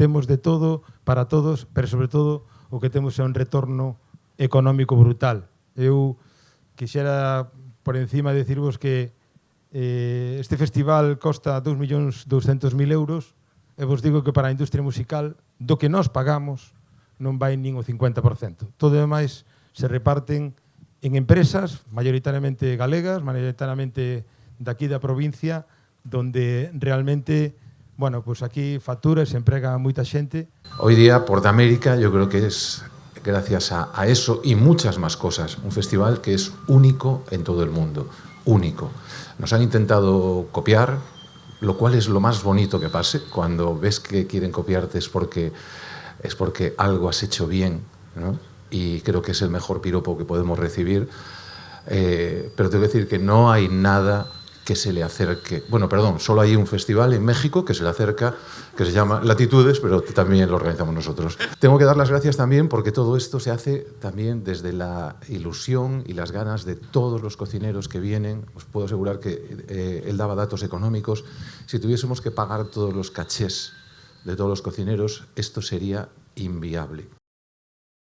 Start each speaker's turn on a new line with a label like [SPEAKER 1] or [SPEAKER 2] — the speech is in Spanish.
[SPEAKER 1] temos de todo para todos, pero sobre todo o que temos é un retorno económico brutal. Eu quixera por encima decirvos que este festival costa 2.200.000 euros e vos digo que para a industria musical do que nós pagamos non vai nin o 50%. Todo demais se reparten en empresas mayoritariamente galegas, mayoritariamente daqui da provincia, donde realmente, bueno, pues aquí factura e se emprega moita xente.
[SPEAKER 2] Hoy día, Portamérica, yo creo que es, gracias a eso y muchas más cosas, un festival que es único en todo el mundo, único. Nos han intentado copiar, lo cual es lo más bonito que pase. Cuando ves que quieren copiarte es porque algo has hecho bien, ¿no? Y creo que es el mejor piropo que podemos recibir. Pero tengo que decir que no hay nada que se le acerque. Bueno, perdón, solo hay un festival en México que se le acerca, que se llama Latitudes, pero también lo organizamos nosotros. Tengo que dar las gracias también porque todo esto se hace también desde la ilusión y las ganas de todos los cocineros que vienen. Os puedo asegurar que él daba datos económicos. Si tuviésemos que pagar todos los cachés de todos los cocineros, esto sería inviable.